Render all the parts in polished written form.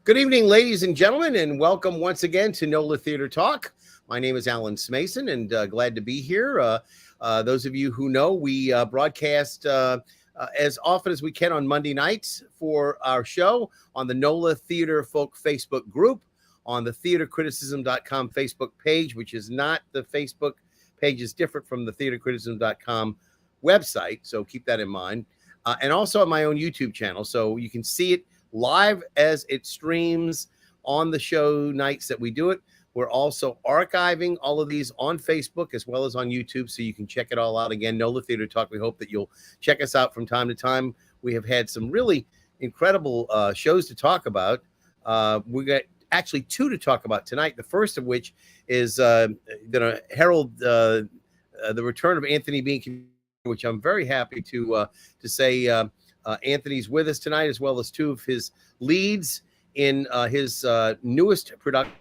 Good evening, ladies and gentlemen, and welcome once again to NOLA Theater Talk. My name is Alan Smason, and glad to be here. Those of you who know, we broadcast as often as we can on Monday nights for our show on the NOLA Theater Folk Facebook group, on the theatercriticism.com Facebook page, which is not the Facebook page, is different from the theatercriticism.com website, so keep that in mind. And also on my own YouTube channel, so you can see it live as it streams on the show nights that we do it. We're also archiving all of these on Facebook as well as on YouTube, so you can check it all out. Again, NOLA Theater Talk. We hope that you'll check us out from time to time. We have had some really incredible shows to talk about. We got actually two to talk about tonight, the first of which is going to herald the return of Anthony Bean, which I'm very happy to say Anthony's with us tonight, as well as two of his leads in his newest production.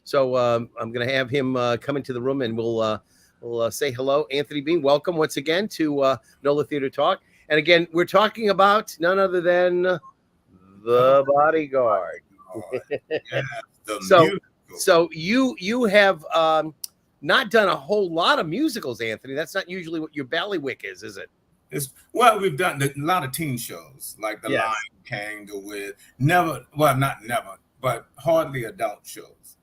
So I'm going to have him come into the room, and we'll say hello. Anthony Bean, welcome once again to NOLA Theater Talk. And again, we're talking about none other than The Bodyguard. Yeah, so you have not done a whole lot of musicals, Anthony. That's not usually what your ballywick is it? Well, we've done a lot of teen shows like The Lion King, but hardly adult shows.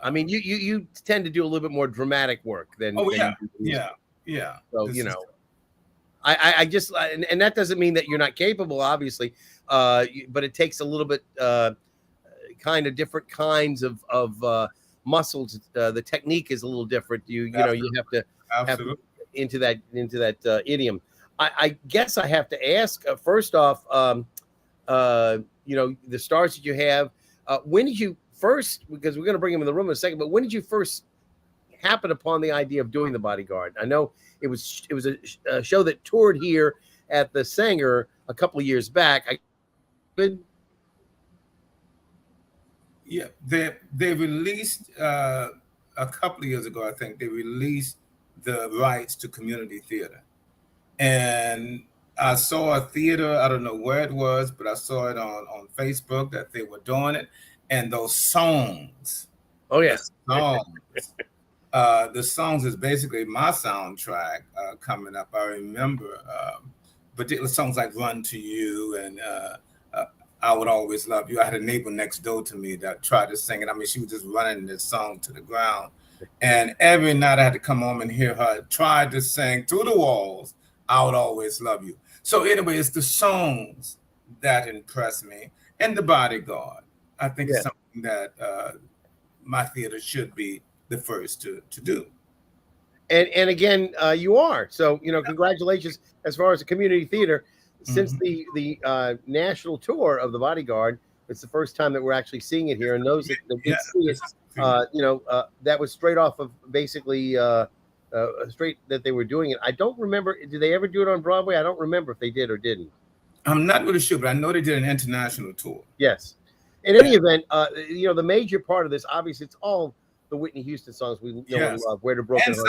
I mean, you tend to do a little bit more dramatic work than. Yeah. So I just and that doesn't mean that you're not capable, obviously, but it takes a little bit kind of different kinds of muscles. The technique is a little different. You have to into that idiom. I guess I have to ask first off, the stars that you have. When did you first? Because we're going to bring him in the room in a second. But when did you first happen upon the idea of doing The Bodyguard? I know it was a show that toured here at the Sanger a couple of years back. Yeah, they released a couple of years ago. I think they released the rights to community theater. And I saw a theater, I don't know where it was, but I saw it on Facebook that they were doing it. And those songs. Oh, yes. The songs is basically my soundtrack coming up. I remember particular songs like Run to You and I Would Always Love You. I had a neighbor next door to me that tried to sing it. I mean, she was just running this song to the ground. And every night I had to come home and hear her try to sing through the walls, I Would Always Love You. So anyway, it's the songs that impress me. And The Bodyguard, I think is something that my theater should be the first to do. And again, you are. So, congratulations as far as the community theater. Since the national tour of The Bodyguard, it's the first time that we're actually seeing it here. And those that did see it, that was straight off of basically straight that they were doing it. I don't remember. Did they ever do it on Broadway? I don't remember if they did or didn't. I'm not really sure, but I know they did an international tour. Yes. In any event, the major part of this, obviously, it's all the Whitney Houston songs we know love. Where the Broken Heart.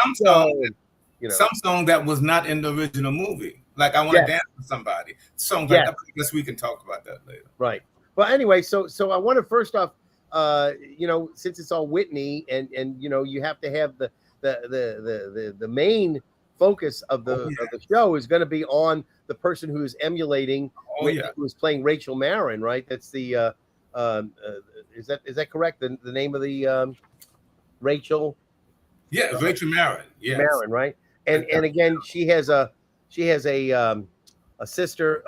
Some song that was not in the original movie. Like I Want to Dance with Somebody. Songs like that. I guess we can talk about that later. Right. Well, anyway, so I want to first off, since it's all Whitney, and you have to have the main focus of the show is going to be on the person who is emulating, who is playing Rachel Marin, right? That's the is that correct? The name of the Rachel? Yeah, Rachel Marin. Yes. Marin, right? And again, she has a sister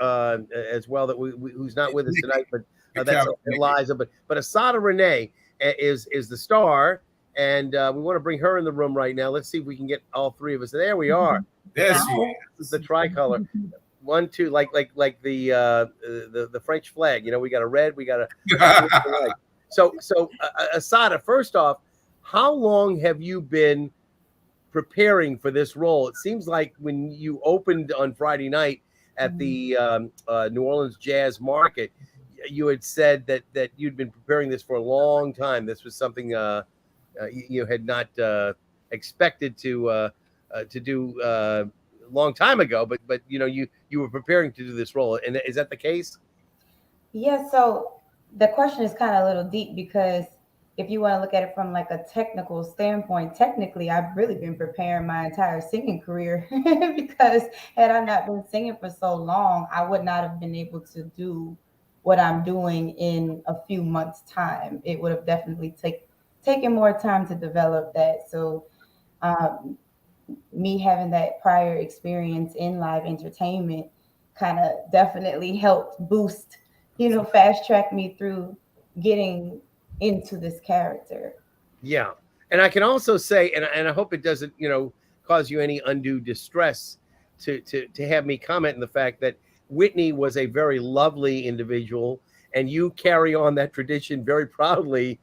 as well that who's not with us tonight, but that's Eliza. But Asada Renee is the star, and we want to bring her in the room right now. Let's see if we can get all three of us. There we are. There she is. This is the tricolor. 1, 2, like the French flag. We got a red, we got a. So Asada, first off, how long have you been preparing for this role? It seems like when you opened on Friday night at the New Orleans Jazz Market, you had said that you'd been preparing this for a long time. This was something you had not expected to do a long time ago, but you were preparing to do this role. And is that the case? Yeah. So the question is kind of a little deep because if you want to look at it from like a technical standpoint, technically, I've really been preparing my entire singing career because had I not been singing for so long, I would not have been able to do what I'm doing in a few months' time. It would have definitely taken more time to develop that. So, um, me having that prior experience in live entertainment kind of definitely helped boost, fast track me through getting into this character. Yeah. And I can also say, and I hope it doesn't, cause you any undue distress to have me comment on the fact that Whitney was a very lovely individual, and you carry on that tradition very proudly.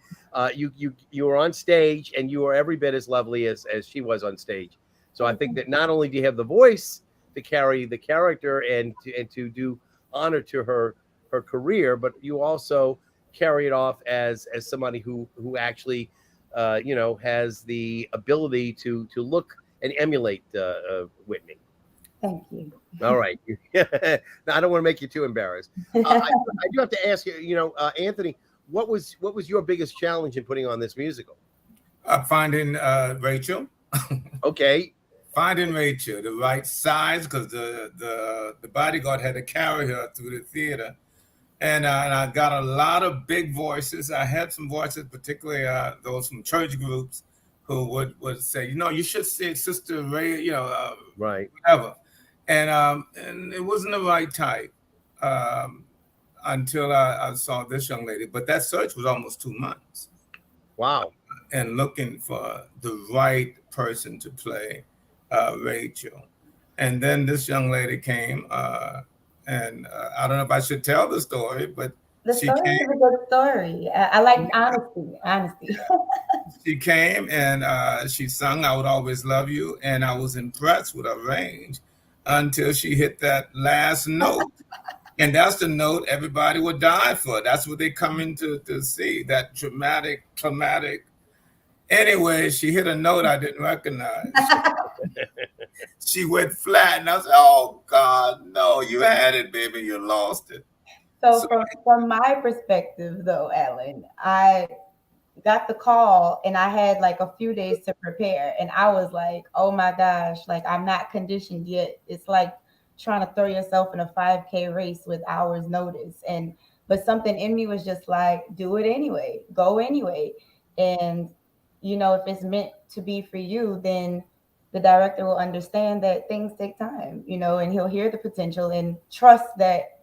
You were on stage, and you are every bit as lovely as she was on stage. So I think that not only do you have the voice to carry the character and to do honor to her career, but you also carry it off as somebody who actually has the ability to look and emulate Whitney. Thank you. All right. Now, I don't want to make you too embarrassed. I do have to ask you, Anthony, what was your biggest challenge in putting on this musical? Finding Rachel. Okay. Finding Rachel, the right size, because the bodyguard had to carry her through the theater. And I got a lot of big voices. I had some voices, particularly those from church groups, who would say, you should see Sister Ray, right, whatever. And it wasn't the right type until I saw this young lady. But that search was almost 2 months. Wow. And looking for the right person to play Rachel. And then this young lady came. And I don't know if I should tell the story, but the story is a good story. I like honesty. She came and she sung "I Would Always Love You," and I was impressed with her range until she hit that last note. And that's the note everybody would die for. That's what they come in to see, that dramatic, climatic. Anyway, she hit a note I didn't recognize. She went flat, and I said, "Oh God, no! You had it, baby. You lost it." So from my perspective, though, Alan, I got the call and I had like a few days to prepare, and I was like, "Oh my gosh! Like I'm not conditioned yet. It's like trying to throw yourself in a 5K race with hours notice." But something in me was just like, "Do it anyway. Go anyway." And if it's meant to be for you, then the director will understand that things take time, and he'll hear the potential and trust that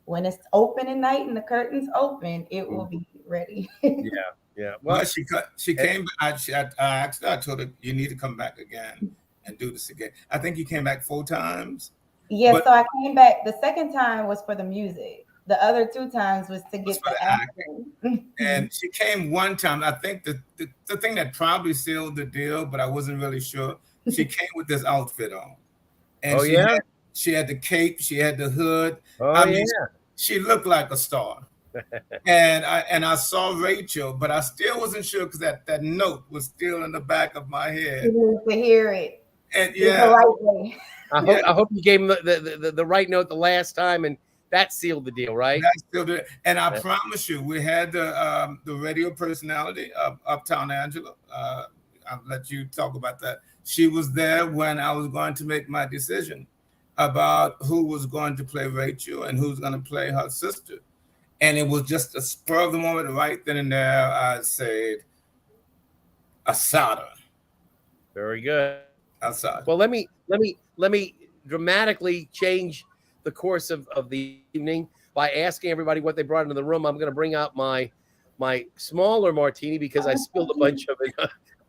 when it's open at night and the curtains open, it will be ready. Yeah. Well, she came. I asked her. I told her, "You need to come back again and do this again." I think you came back 4 times. Yeah. So I came back. The second time was for the music. The other 2 times was to get the acting. And she came one time. I think the thing that probably sealed the deal, but I wasn't really sure. She came with this outfit on, and she had the cape, she had the hood. She looked like a star. and I saw Rachel, but I still wasn't sure because that note was still in the back of my head. To hear it. And the right way. I hope you gave him the right note the last time, and that sealed the deal, right? That sealed it. And I promise you, we had the radio personality of Uptown Angela. I'll let you talk about that. She was there when I was going to make my decision about who was going to play Rachel and who's going to play her sister. And it was just a spur of the moment, right then and there. I said, Asada. Very good. Asada. Well, let me dramatically change the course of the evening by asking everybody what they brought into the room. I'm going to bring out my smaller martini because I spilled a bunch of it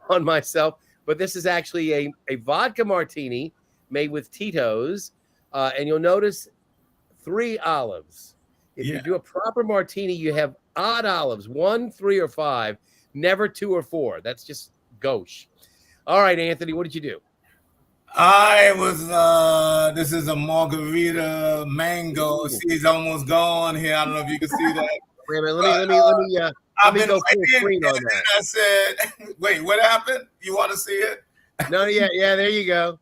on myself. But this is actually a vodka martini made with Tito's. And you'll notice 3 olives. If you do a proper martini, you have odd olives, 1, 3, or 5, never 2 or 4. That's just gauche. All right, Anthony, what did you do? I was, this is a margarita mango. She's almost gone here. I don't know if you can see that. Wait a minute, let me go full screen on that. I said, wait, what happened? You want to see it? No, yeah, there you go.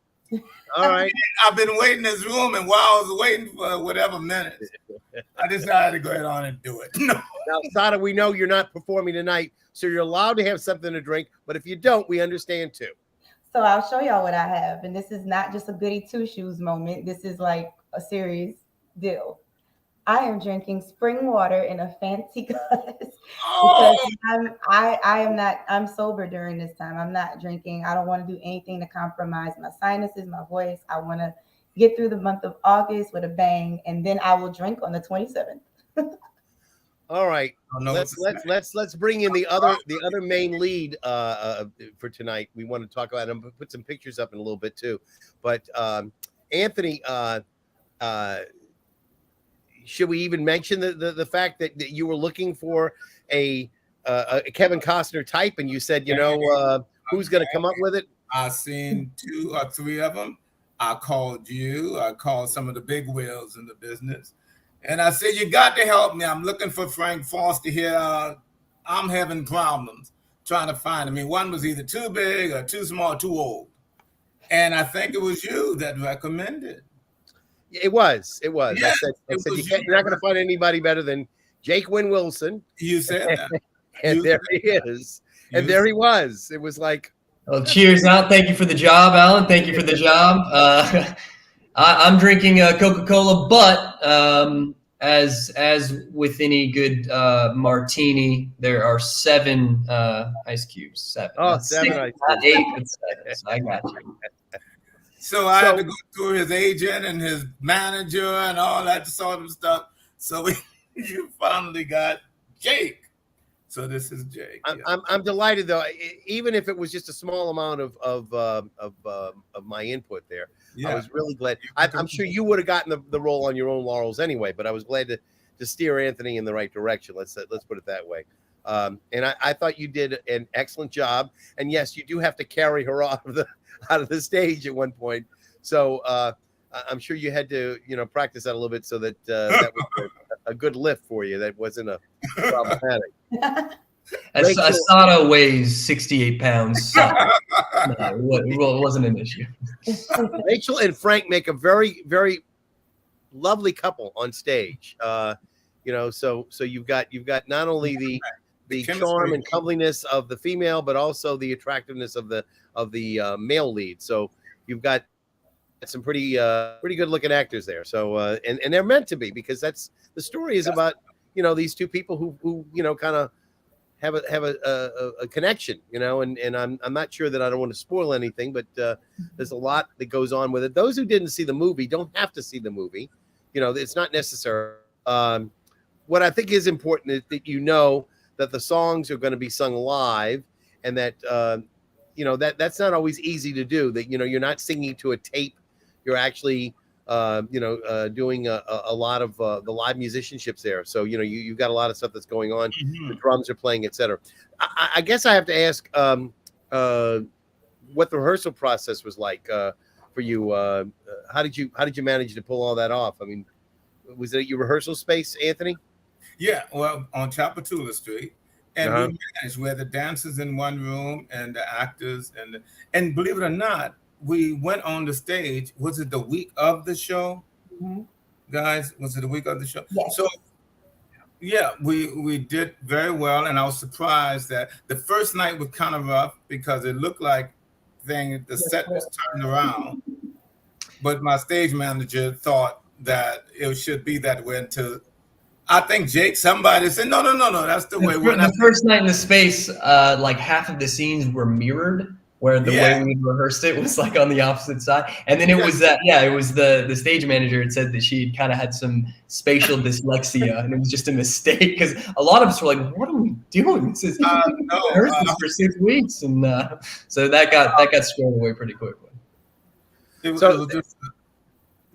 All right. I've been waiting in this room, and while I was waiting for whatever minutes, I decided to go ahead on and do it. No. Now, Sada, we know you're not performing tonight, so you're allowed to have something to drink. But if you don't, we understand too. So I'll show y'all what I have. And this is not just a goody two shoes moment. This is like a serious deal. I am drinking spring water in a fancy glass because I'm sober during this time. I'm not drinking. I don't want to do anything to compromise my sinuses, my voice. I want to get through the month of August with a bang, and then I will drink on the 27th. All right. Let's bring in the other main lead for tonight. We want to talk about him, put some pictures up in a little bit too. But Anthony, should we even mention the fact that you were looking for a Kevin Costner type, and you said, who's going to come up with it? I've seen 2 or 3 of them. I called you. I called some of the big whales in the business. And I said, you got to help me. I'm looking for Frank Foster here. I'm having problems trying to find him. I mean, one was either too big or too small, or too old. And I think it was you that recommended. It was. Yeah, I said you're not going to find anybody better than Jake Wynn Wilson. You said that. And there he is. And there he was. It was like. Well, cheers, Al. Thank you for the job, Alan. Thank you for the job. I'm drinking Coca-Cola, but as with any good martini, there are 7 ice cubes. 7. Oh, 7 ice not 8, but 7. So I got you. So I had to go through his agent and his manager and all that sort of stuff. So you finally got Jake. So this is Jake. I'm delighted though. Even if it was just a small amount of my input there, I was really glad. I'm sure you would have gotten the role on your own laurels anyway, but I was glad to steer Anthony in the right direction. Let's put it that way. And I thought you did an excellent job. And yes, you do have to carry her out of the stage at one point. So I'm sure you had to practice that a little bit so that that was a good lift for you. That wasn't a problematic. Asada weighs 68 pounds. So no, it wasn't an issue. Rachel and Frank make a very, very lovely couple on stage. So you've got not only the charm and comeliness of the female, but also the attractiveness of the male lead. So you've got some pretty good looking actors there. So and they're meant to be, because that's the story is about these two people who kind of have a connection, and I'm not sure that I don't want to spoil anything, but there's a lot that goes on with it. Those who didn't see the movie don't have to see the movie. It's not necessary. What I think is important is that that the songs are going to be sung live, and that that's not always easy to do. That you're not singing to a tape. You're actually doing a lot of the live musicianships there. So you've got a lot of stuff that's going on. Mm-hmm. The drums are playing, etc. I guess I have to ask what the rehearsal process was like for you. How did you manage to pull all that off? I mean, was it your rehearsal space, Anthony? Yeah, well, on Chapatula Street, and we managed where the dancers in one room and the actors and believe it or not, we went on the stage. Was it the week of the show, guys? Was it the week of the show? Yes. So, yeah, we did very well, and I was surprised that the first night was kind of rough because it looked like the set was turned around, but my stage manager thought that it should be that way until I think somebody said, no, that's the way. The first night in the space, like half of the scenes were mirrored, where the way we rehearsed it was like on the opposite side. And then it was it was the stage manager had said that she kind of had some spatial dyslexia, and it was just a mistake, because a lot of us were like, what are we doing? This is rehearsed this for 6 weeks. And so that got squared away pretty quickly.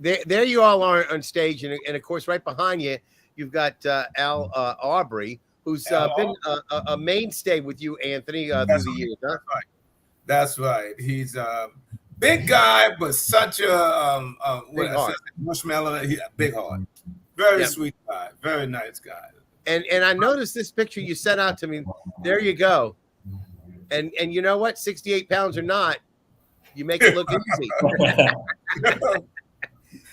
There you all are on stage, and of course, right behind you, you've got Al Aubrey, who's been a mainstay with you, Anthony, through the years. Huh? That's right. He's a big guy, but such a marshmallow. Big heart. Very sweet guy. Very nice guy. And I noticed this picture you sent out to me. There you go. And you know what? 68 pounds or not, You make it look easy.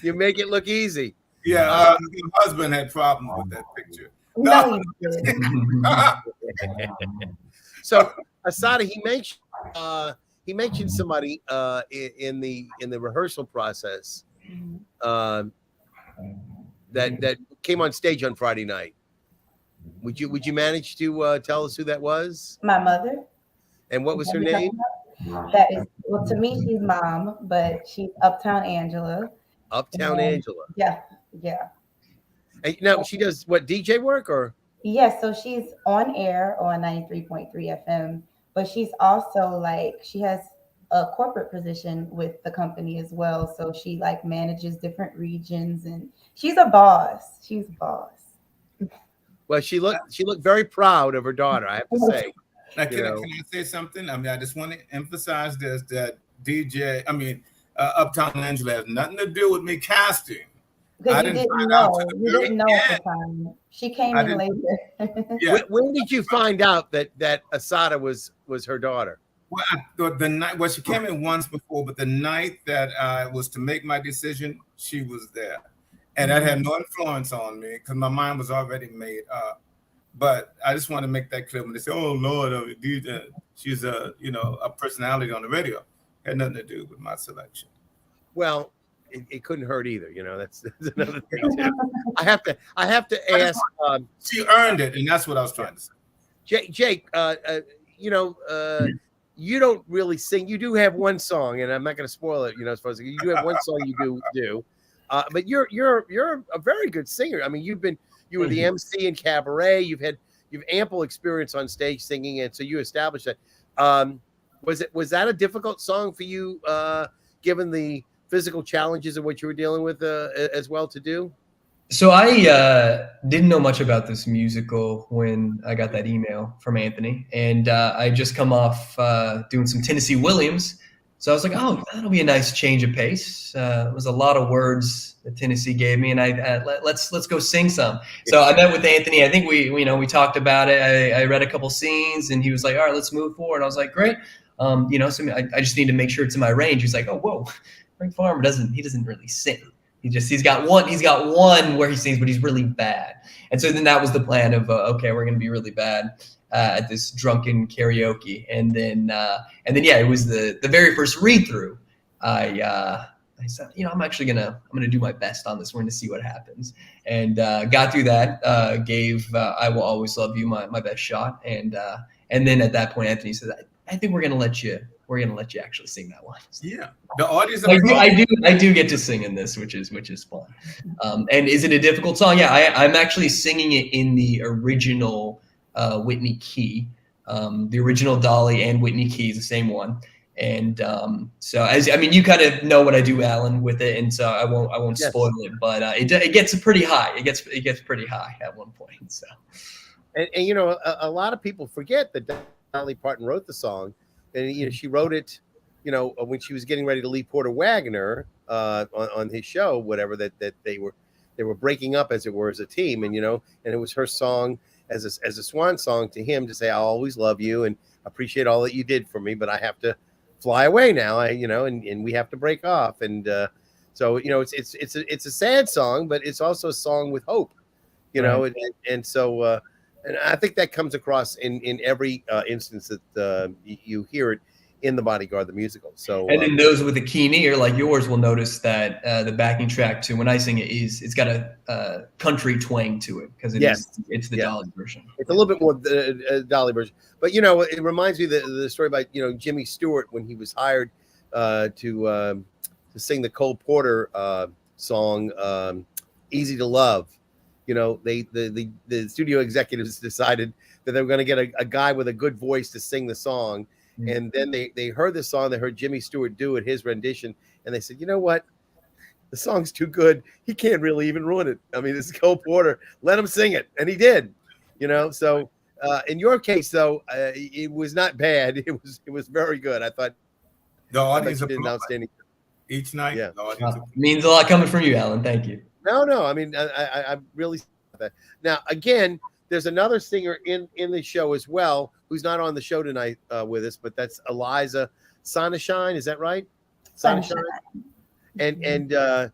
You make it look easy. Yeah, your husband had problems with that picture. No, you did. So Asada, he mentioned somebody in the rehearsal process that came on stage on Friday night. Would you manage to tell us who that was? My mother. And what was her name? That is, well, to me, she's mom, but she's Uptown Angela. Uptown Angela. Yeah, yeah. And now she does what, DJ work or? Yes, so she's on air on 93.3 FM, but she's also like, she has a corporate position with the company as well. So she like manages different regions, and she's a boss. She's a boss. Well, she looked very proud of her daughter, I have to say. Now, can I say something? I mean, I just want to emphasize this, that Uptown Angela has nothing to do with me casting. Because you didn't know. You didn't know at the time. She came in later. Yeah. When did you find out that Asada was her daughter? Well, the night, well, she came in once before, but the night that I was to make my decision, she was there. And that had no influence on me because my mind was already made up. But I just want to make that clear when they say, "Oh Lord, she's a personality on the radio." It had nothing to do with my selection. Well, it couldn't hurt either. That's another thing too. I have to ask. She earned it, and that's what I was trying to say. Jake, you don't really sing. You do have one song, and I'm not going to spoil it. As far as you do have one song you do. But you're a very good singer. I mean, you were the MC in cabaret. You've ample experience on stage singing, and so you established that. Was that a difficult song for you, given the physical challenges of what you were dealing with as well to do? So I didn't know much about this musical when I got that email from Anthony, and I just come off doing some Tennessee Williams. So I was like, oh, that'll be a nice change of pace. It was a lot of words that Tennessee gave me, and let's go sing some. So I met with Anthony. I think we talked about it. I read a couple scenes, and he was like, all right, let's move forward. I was like, great. So I just need to make sure it's in my range. He's like, oh, whoa, Frank Farmer doesn't really sing. He's got one where he sings, but he's really bad. And so then that was the plan of okay, we're gonna be really bad at this drunken karaoke, and then it was the very first read through. I said, I'm gonna do my best on this. We're gonna see what happens, and got through that. Gave "I Will Always Love You" my best shot, and then at that point, Anthony said, I think we're gonna let you actually sing that one. Yeah, the audience. I do get to sing in this, which is fun. And is it a difficult song? Yeah, I'm actually singing it in the original Whitney key, the original Dolly and Whitney key is the same one. And so you kind of know what I do, Alan, with it, and so I won't spoil it, but it gets pretty high. It gets pretty high at one point. So, and a lot of people forget that Dolly Parton wrote the song. And she wrote it, when she was getting ready to leave Porter Wagoner on his show, whatever that they were breaking up, as it were, as a team, and and it was her song as a swan song to him to say, "I'll always love you and appreciate all that you did for me, but I have to fly away now, and we have to break off." And so it's a sad song, but it's also a song with hope, Right. and so. And I think that comes across in every instance that you hear it in the Bodyguard, the musical. So, and then those with a keen ear like yours will notice that the backing track too, when I sing it, it's got a country twang to it because it's the Dolly version. It's a little bit more the Dolly version, but it reminds me of the story about Jimmy Stewart when he was hired to sing the Cole Porter song "Easy to Love." The studio executives decided that they were going to get a guy with a good voice to sing the song. Mm-hmm. And then they heard the song, they heard Jimmy Stewart do it, his rendition. And they said, you know what? The song's too good. He can't really even ruin it. I mean, this is Cole Porter. Let him sing it. And he did, So in your case, though, it was not bad. It was very good. I thought the audience did an outstanding each night. Yeah. Means a lot coming from you, Alan. Thank you. No. I mean, I really that. Now, again, there's another singer in the show as well who's not on the show tonight with us, but that's Eliza Sonashine, is that right? Sunshine. And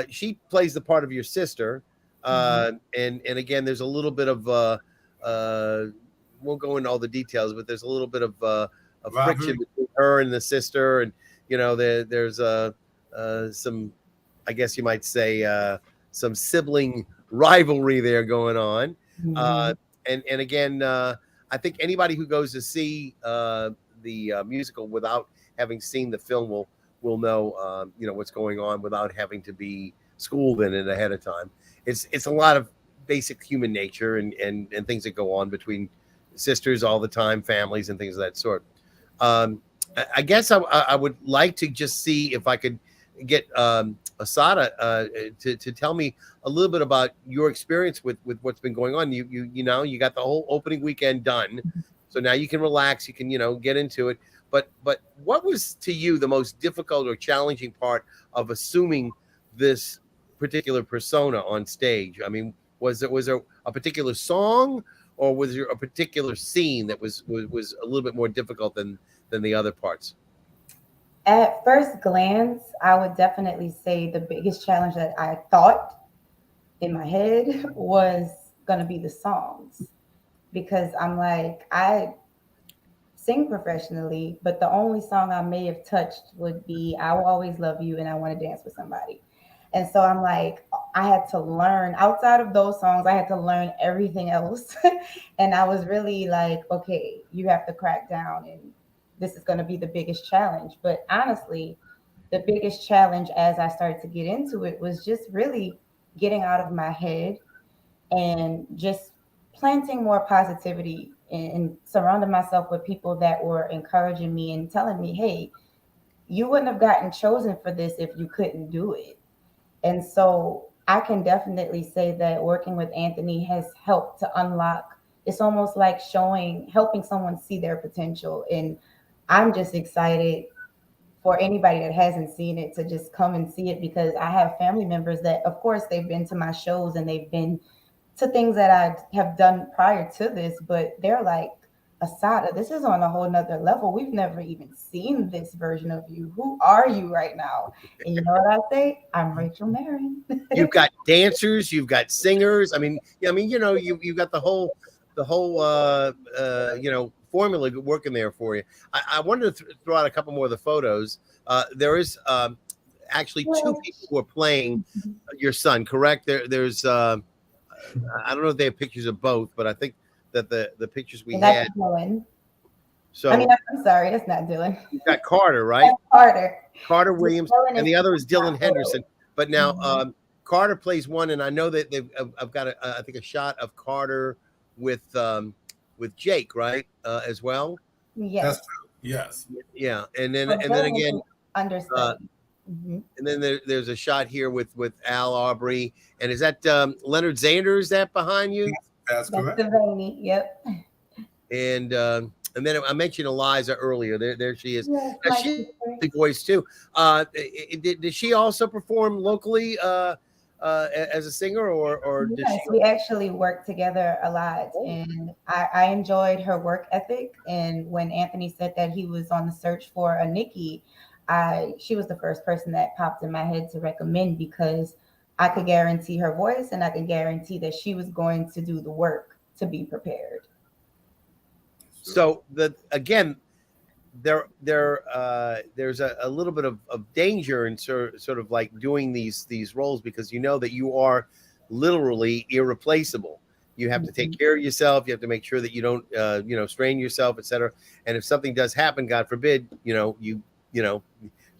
she plays the part of your sister. And again, there's a little bit of won't go into all the details, but there's a little bit of friction between her and the sister, and there's some, I guess you might say, some sibling rivalry there going on. And again, I think anybody who goes to see the musical without having seen the film will know what's going on without having to be schooled in it ahead of time. It's a lot of basic human nature and things that go on between sisters all the time, families and things of that sort. I guess I would like to just see if I could get Asada to tell me a little bit about your experience with what's been going on. You got the whole opening weekend done, so now you can relax. You can get into it. But what was to you the most difficult or challenging part of assuming this particular persona on stage? I mean, was there a particular song, or was there a particular scene that was a little bit more difficult than the other parts? At first glance, I would definitely say the biggest challenge that I thought in my head was going to be the songs, because I'm like, I sing professionally, but the only song I may have touched would be I Will Always Love You and I Want to Dance with Somebody. And so I'm like, I had to learn outside of those songs, I had to learn everything else. And I was really like, okay, you have to crack down, and this is going to be the biggest challenge. But honestly, the biggest challenge as I started to get into it was just really getting out of my head and just planting more positivity and surrounding myself with people that were encouraging me and telling me, hey, you wouldn't have gotten chosen for this if you couldn't do it. And so I can definitely say that working with Anthony has helped to unlock. It's almost like helping someone see their potential. And I'm just excited for anybody that hasn't seen it to just come and see it, because I have family members that, of course, they've been to my shows and they've been to things that I have done prior to this, but they're like, Asada, this is on a whole nother level. We've never even seen this version of you. Who are you right now? And you know what I say? I'm Rachel Marin. You've got dancers, you've got singers. You've got the whole formula working there for you. I wanted to throw out a couple more of the photos. There is actually two people who are playing your son, correct? There's I don't know if they have pictures of both, but I think that the pictures we had. Dylan. So I'm sorry, that's not Dylan. You've got Carter, right? Carter Williams, and the other is Dylan Henderson. But now Carter plays one, and I know that I've got I think a shot of Carter with Jake, right, as well. Yes. That's true. Yes. Yeah, and then again, understood. And then there's a shot here with Al Aubrey, and is that Leonard Zander? Is that behind you? That's correct. Devaney, yep. And then I mentioned Eliza earlier. There she is. Yes, Now, she's the voice too. Did she also perform locally as a singer, or did yes, she? We actually worked together a lot, and I enjoyed her work ethic. And when Anthony said that he was on the search for a Nikki, she was the first person that popped in my head to recommend, because I could guarantee her voice, and I could guarantee that she was going to do the work to be prepared. So there's a little bit of danger in sort of like doing these roles, because you know that you are literally irreplaceable. You have to take care of yourself. You have to make sure that you don't strain yourself, etc. And if something does happen, God forbid, you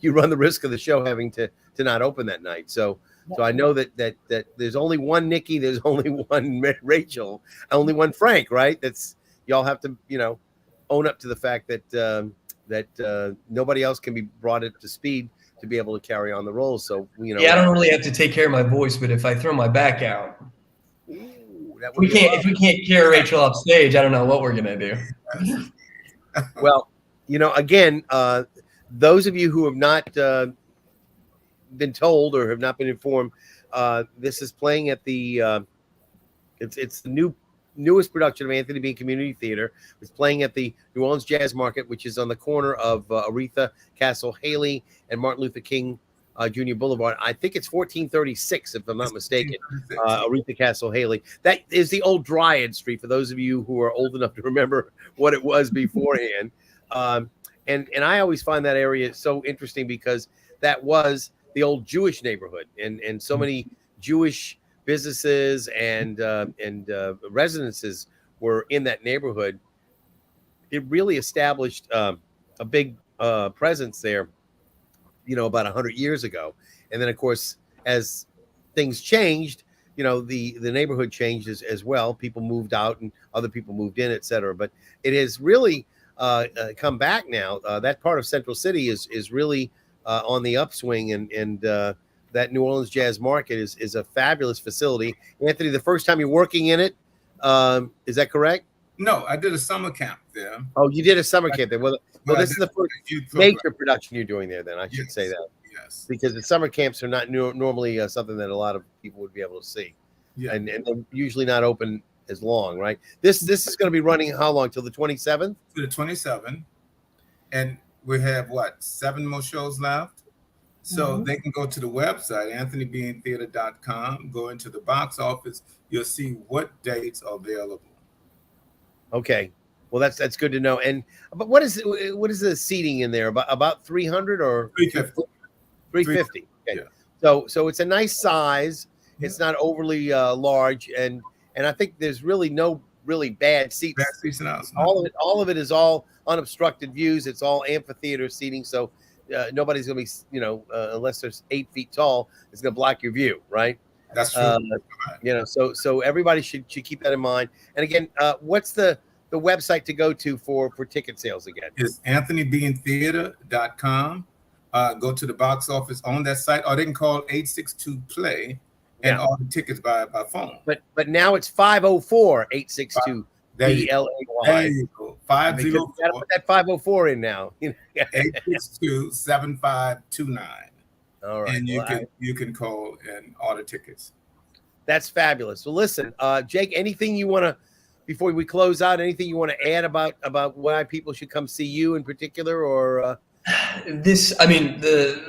run the risk of the show having to not open that night. So I know that there's only one Nikki, there's only one Rachel, only one Frank, right? Y'all have to own up to the fact that nobody else can be brought up to speed to be able to carry on the roles. So I don't really have to take care of my voice, but if I throw my back out, if we can't carry Rachel off stage, I don't know what we're gonna do. Well, again, those of you who have not been told or have not been informed, this is playing at the it's the new newest production of Anthony Bean Community Theater. It's playing at the New Orleans Jazz Market, which is on the corner of Aretha, Castle Haley, and Martin Luther King Jr. Boulevard. I think it's 1436, if I'm not mistaken. Aretha, Castle Haley. That is the old Dryad Street, for those of you who are old enough to remember what it was beforehand. And I always find that area so interesting because that was the old Jewish neighborhood, and so many Jewish businesses and residences were in that neighborhood. It really established a big presence there, about 100 years ago. And then, of course, as things changed, the neighborhood changed as well. People moved out and other people moved in, et cetera. But it has really come back now. That part of Central City is really on the upswing, and that New Orleans Jazz Market is a fabulous facility. Anthony, the first time you're working in it, is that correct? No, I did a summer camp there. Oh, you did a summer camp there. Well, this is the first major production you're doing there, then. I should say that. Yes. Because the summer camps are not normally something that a lot of people would be able to see. Yeah. And they're usually not open as long, right? This is going to be running how long? Till the 27th? To the 27th. And we have, 7 more shows left? So they can go to the website, anthonybeantheater.com, go into the box office. You'll see what dates are available. Okay. Well, that's good to know. But what is the seating in there? About 300 or 350? 350. Okay. Yeah. So it's a nice size. It's not overly large, and I think there's really no really bad seats. Bad seats in the house. All of it is all unobstructed views. It's all amphitheater seating. So nobody's going to be, unless there's 8 feet tall, it's going to block your view, right? That's true. So everybody should keep that in mind. And again, what's the website to go to for ticket sales again? It's anthonybeantheater.com. Go to the box office on that site, or they can call 862-PLAY and order tickets by phone. But now it's 504-862. BLAY. There you go. 504. You gotta put that 504 in now. 862-7529. All right. And you can call and order tickets. That's fabulous. So listen, Jake, anything you want to, before we close out, anything you want to add about why people should come see you in particular, or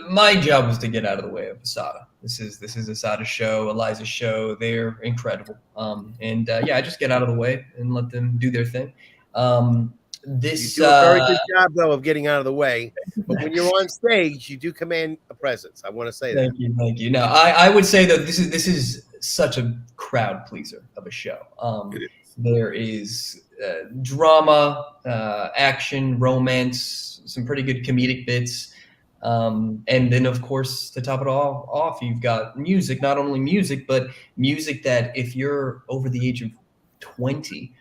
my job was to get out of the way of Asada. This is Asada's show, Eliza's show. They're incredible. I just get out of the way and let them do their thing. You do a very good job though of getting out of the way. But when you're on stage, you do command a presence. I want to say that. Thank you. No, I would say that this is such a crowd pleaser of a show. It is. There is drama, action, romance, some pretty good comedic bits. And then, of course, to top it all off, you've got music, not only music, but music that if you're over the age of 20,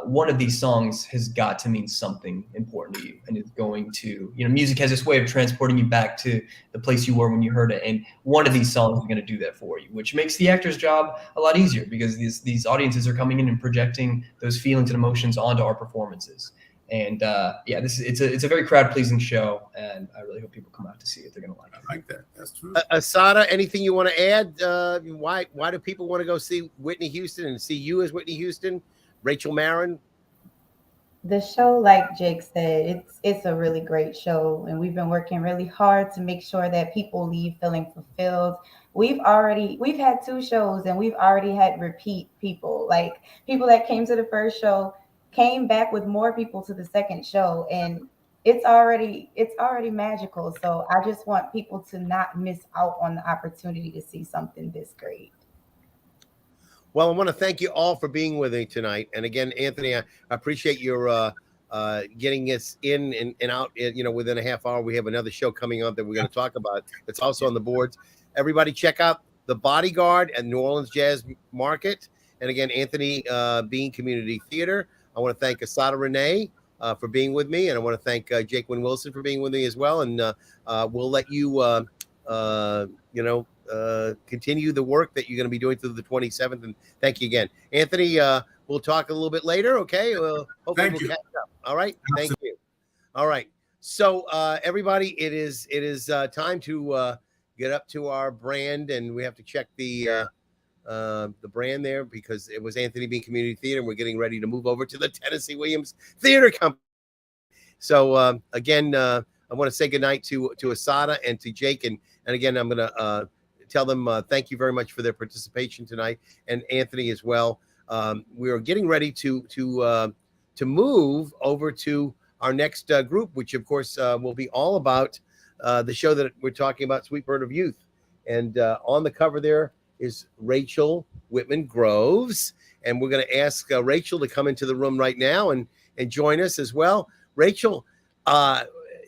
one of these songs has got to mean something important to you, and it's going to, music has this way of transporting you back to the place you were when you heard it. And one of these songs is going to do that for you, which makes the actor's job a lot easier because these audiences are coming in and projecting those feelings and emotions onto our performances. And it's a very crowd pleasing show, and I really hope people come out to see it. They're going to like it. I like that. That's true. Asada, anything you want to add? Why do people want to go see Whitney Houston and see you as Whitney Houston? Rachel Marin? The show, like Jake said, it's a really great show, and we've been working really hard to make sure that people leave feeling fulfilled. We've had 2 shows, and we've already had repeat people, like people that came to the first show came back with more people to the second show, and it's already magical. So I just want people to not miss out on the opportunity to see something this great. Well, I want to thank you all for being with me tonight. And again, Anthony, I appreciate your getting us in and out. Within a half hour, we have another show coming up that we're going to talk about. It's also on the boards. Everybody check out The Bodyguard at New Orleans Jazz Market. And again, Anthony Bean Community Theater. I want to thank Asada Renee for being with me. And I want to thank Jake Wynn Wilson for being with me as well. And we'll let you, continue the work that you're going to be doing through the 27th. And thank you again. Anthony, we'll talk a little bit later, okay? Hopefully we'll catch up. All right? Absolutely. Thank you. All right. So, everybody, it is time to get up to our brand, and we have to check the the brand there, because it was Anthony Bean Community Theater, and we're getting ready to move over to the Tennessee Williams Theater Company. So again, I want to say goodnight to Asada and to Jake, and again, I'm going to tell them thank you very much for their participation tonight, and Anthony as well. We are getting ready to move over to our next group, which of course will be all about the show that we're talking about, Sweet Bird of Youth. And on the cover there is Rachel Whitman Groves, and we're going to ask Rachel to come into the room right now and join us as well. Rachel,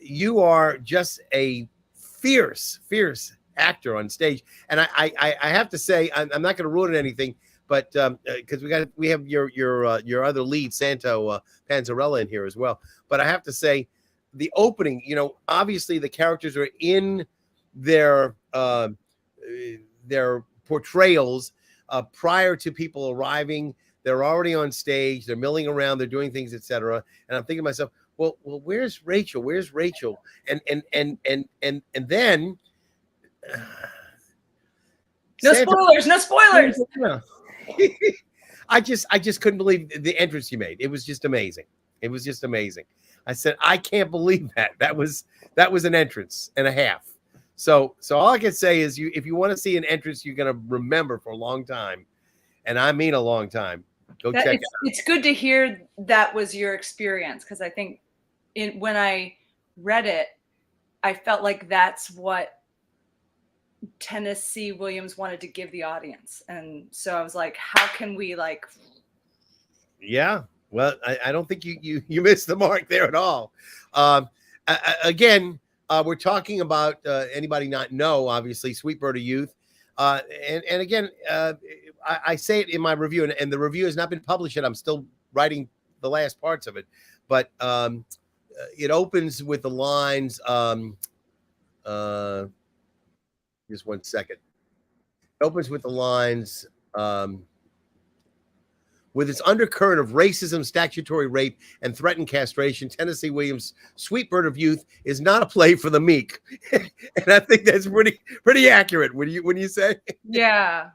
you are just a fierce actor on stage, and I have to say, I'm not going to ruin anything, but because we have your other lead, Santo Panzarella, in here as well. But I have to say, the opening, obviously the characters are in their portrayals prior to people arriving. They're already on stage. They're milling around. They're doing things, etc. And I'm thinking to myself, well, where's Rachel? Where's Rachel? And then no spoilers. No spoilers. I just couldn't believe the entrance you made. It was just amazing. It was just amazing. I said, I can't believe that. That was an entrance and a half. So all I can say is, if you want to see an entrance you're going to remember for a long time, and I mean a long time, go check it out. It's good to hear that was your experience, because I think when I read it, I felt like that's what Tennessee Williams wanted to give the audience. And so I was like, how can we Yeah. Well, I don't think you missed the mark there at all. Again, we're talking about anybody not know, obviously, Sweet Bird of Youth. And again, I say it in my review, and the review has not been published yet. I'm still writing the last parts of it. But it opens with the lines, just 1 second. It opens with the lines, with its undercurrent of racism, statutory rape, and threatened castration, Tennessee Williams' Sweet Bird of Youth is not a play for the meek. And I think that's pretty accurate. When you say? Yeah.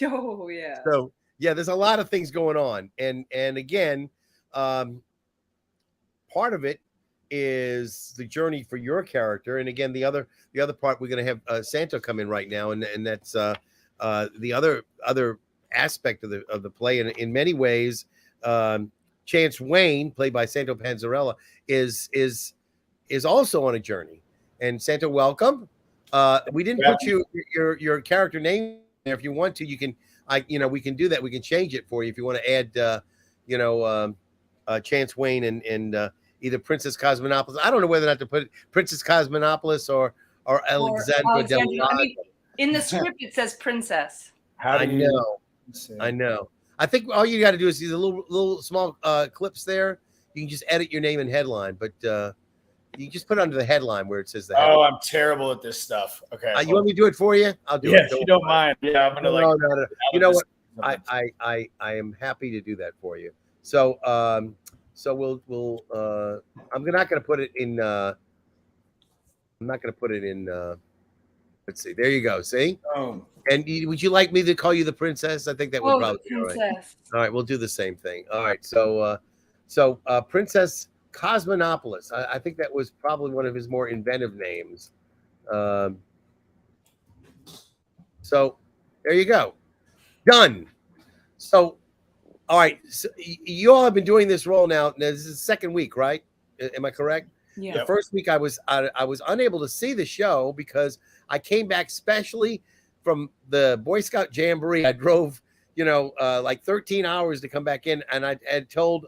Oh, yeah. So yeah, there's a lot of things going on. And again, part of it is the journey for your character. And again, the other part, we're going to have Santo come in right now. And that's the other aspect of the play, and in many ways, Chance Wayne, played by Santo Panzarella, is also on a journey. And Santo, welcome. We didn't put your character name there. If you want to, you can. We can do that. We can change it for you if you want to add, Chance Wayne and either Princess Cosmopolis. I don't know whether or not to put Princess Cosmopolis or Alexandra Del Lago. I mean, in the script it says Princess. I know. I think all you got to do is see the little small clips there. You can just edit your name and headline, but you just put it under the headline where it says that. Oh, I'm terrible at this stuff. Okay. You want me to do it for you? I'll do it. If you don't mind. Yeah, I'm gonna No. You know what? I am happy to do that for you. So we'll I'm not going to put it in. I'm not going to put it in. Let's see. There you go. See. Oh. And would you like me to call you the princess? I think that would probably be all right. Princess. All right, we'll do the same thing. All right, so Princess Cosmopolis. I think that was probably one of his more inventive names. So there you go. Done. So, all right, so you all have been doing this role now. This is the second week, right? Am I correct? Yeah. The first week I was unable to see the show because I came back specially from the Boy Scout Jamboree. I drove, like 13 hours to come back in, and I had told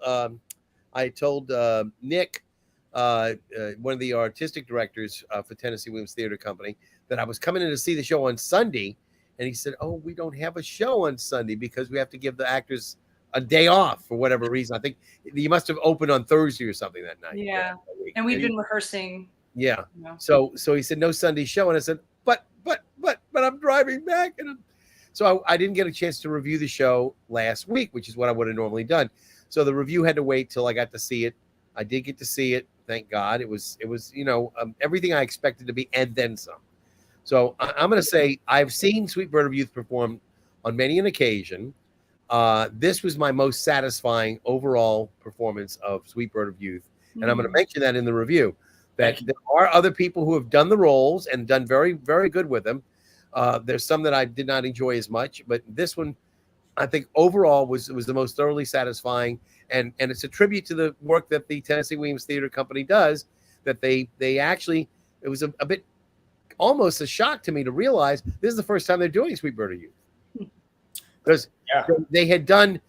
Nick, one of the artistic directors for Tennessee Williams Theater Company, that I was coming in to see the show on Sunday, and he said, "Oh, we don't have a show on Sunday because we have to give the actors a day off for whatever reason. I think you must have opened on Thursday or something that night." Yeah, and we've been rehearsing. Yeah. So he said no Sunday show, and I said, but I'm driving back, and so I didn't get a chance to review the show last week, which is what I would have normally done. So the review had to wait till I got to see it. I did get to see it, thank God. It was everything I expected to be, and then some. So I'm going to say I've seen Sweet Bird of Youth perform on many an occasion. This was my most satisfying overall performance of Sweet Bird of Youth. And I'm going to mention that in the review, that there are other people who have done the roles and done very, very good with them. There's some that I did not enjoy as much, but this one, I think overall was the most thoroughly satisfying. And it's a tribute to the work that the Tennessee Williams Theater Company does, that they actually, it was a bit, almost a shock to me to realize this is the first time they're doing Sweet Bird of Youth. Because they had done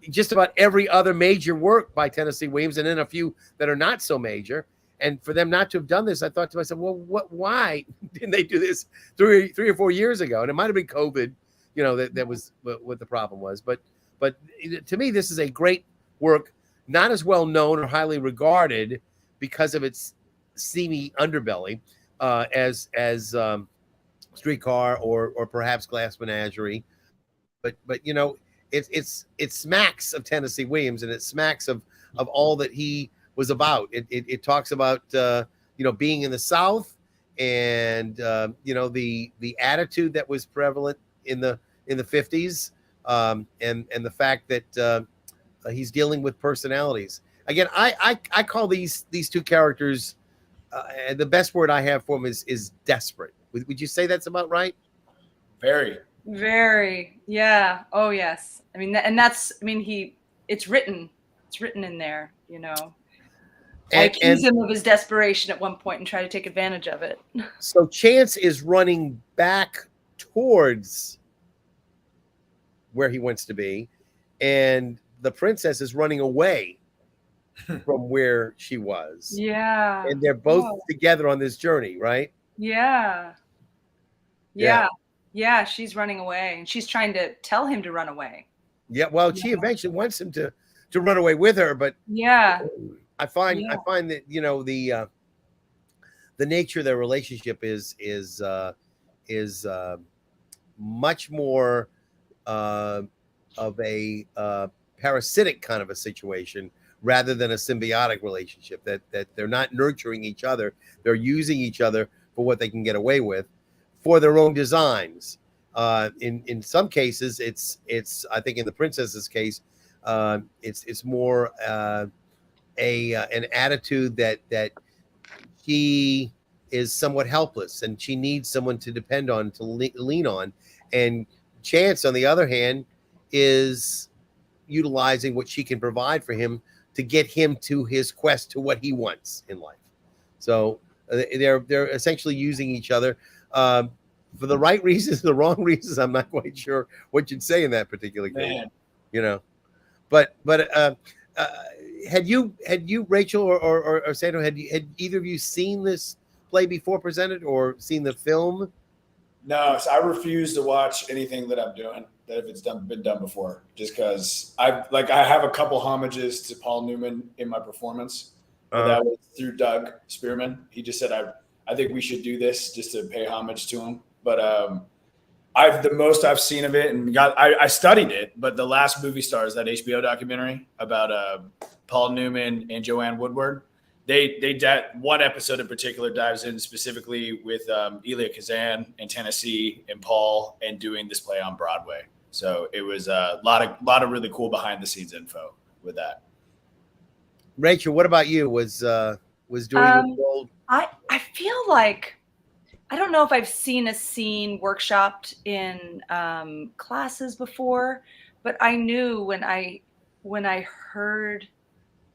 just about every other major work by Tennessee Williams, and then a few that are not so major. And for them not to have done this, I thought to myself, well, why didn't they do this three or 4 years ago? And it might have been COVID, that was what the problem was. But to me, this is a great work, not as well known or highly regarded because of its seamy underbelly as Streetcar or perhaps Glass Menagerie. But it smacks of Tennessee Williams, and it smacks of all that he was about. It talks about being in the South, and the attitude that was prevalent in the 50s, and the fact that he's dealing with personalities. Again, I call these two characters, the best word I have for them is desperate. Would you say that's about right? Very, yeah. Oh yes. I mean, it's written in there, I accuse him of his desperation at one point and try to take advantage of it. So Chance is running back towards where he wants to be, and the princess is running away from where she was. Yeah. And they're both together on this journey, right? Yeah, she's running away, and she's trying to tell him to run away. Yeah, well, she eventually wants him to run away with her, but I find that the nature of their relationship is much more of a parasitic kind of a situation rather than a symbiotic relationship, that they're not nurturing each other, they're using each other for what they can get away with for their own designs. In some cases, it's I think in the princess's case, it's more an attitude that she is somewhat helpless and she needs someone to depend on, to lean on. And Chance, on the other hand, is utilizing what she can provide for him to get him to his quest to what he wants in life. So they're essentially using each other for the right reasons, the wrong reasons. I'm not quite sure what you'd say in that particular case. But had you Rachel or Sandro, had either of you seen this play before presented or seen the film? No, so I refuse to watch anything that I'm doing that if it's been done before, just because I have a couple homages to Paul Newman in my performance. That was through Doug Spearman. He just said, I think we should do this just to pay homage to him. But the most I've seen of it, and I studied it, but the last Movie Stars, that HBO documentary about Paul Newman and Joanne Woodward, they one episode in particular dives in specifically with Elia Kazan and Tennessee and Paul, and doing this play on Broadway. So it was a lot of really cool behind the scenes info with that. Rachel, what about you? Was doing the role? I feel like, I don't know if I've seen a scene workshopped in classes before, but I knew when I heard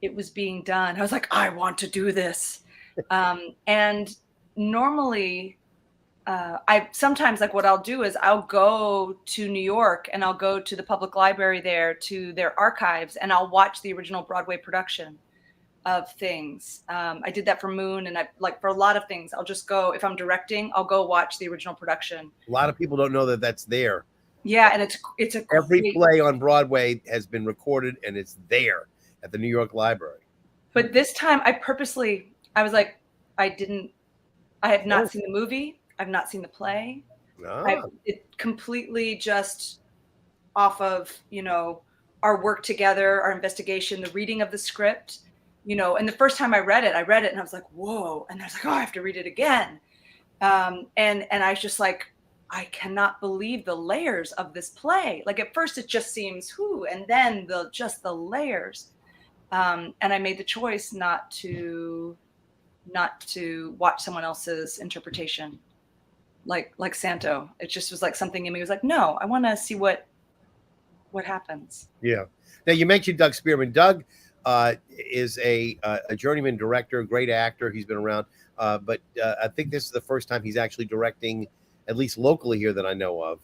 it was being done, I was like, I want to do this. And normally, I sometimes, like, what I'll do is I'll go to New York and I'll go to the public library there, to their archives, and I'll watch the original Broadway production of things. I did that for Moon, and for a lot of things, I'll just go, if I'm directing, I'll go watch the original production. A lot of people don't know that that's there. Yeah, and it's every play on Broadway has been recorded, and it's there at the New York Library. But this time, I was like, I have not seen the movie. I've not seen the play. It completely just off of, our work together, our investigation, the reading of the script, and the first time I read it and I was like, whoa. And I was like, oh, I have to read it again. And I was just like, I cannot believe the layers of this play. Like at first it just seems whoo, and then the layers. And I made the choice not to watch someone else's interpretation. Like Santo. It just was like something in me was like, no, I want to see what happens. Yeah. Now you mentioned Doug Spearman. Doug is a journeyman director, a great actor. He's been around, but I think this is the first time he's actually directing, at least locally here that I know of.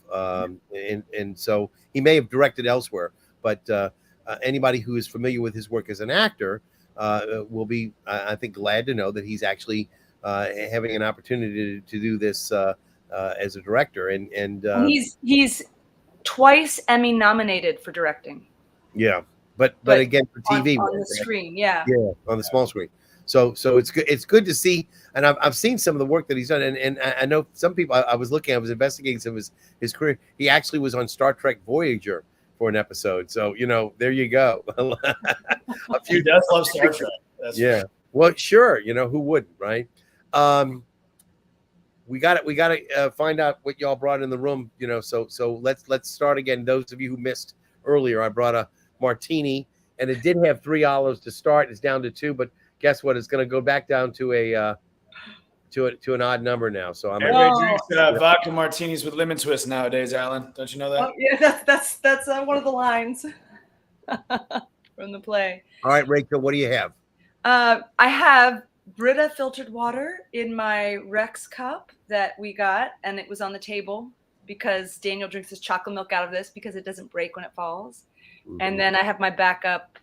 And so he may have directed elsewhere, but anybody who is familiar with his work as an actor will be, I think, glad to know that he's actually having an opportunity to do this as a director. And he's twice Emmy nominated for directing. Yeah, but again for TV on the screen, yeah, on the small screen. So it's good. It's good to see, and I've seen some of the work that he's done, and I know some people. I was investigating some of his career. He actually was on Star Trek Voyager for an episode. So there you go. He does love Star Trek. Yeah. Well, sure. Who wouldn't, right? We got to find out what y'all brought in the room. So let's start again. Those of you who missed earlier, I brought a martini, and it did have $3 to start. It's down to $2, but guess what? It's going to go back down to an odd number now. So everybody drinks vodka martinis with lemon twist nowadays, Alan. Don't you know that? Oh, yeah, that's one of the lines from the play. All right, Rachel, what do you have? I have Brita filtered water in my Rex cup that we got, and it was on the table because Daniel drinks his chocolate milk out of this because it doesn't break when it falls. Mm-hmm. And then I have my backup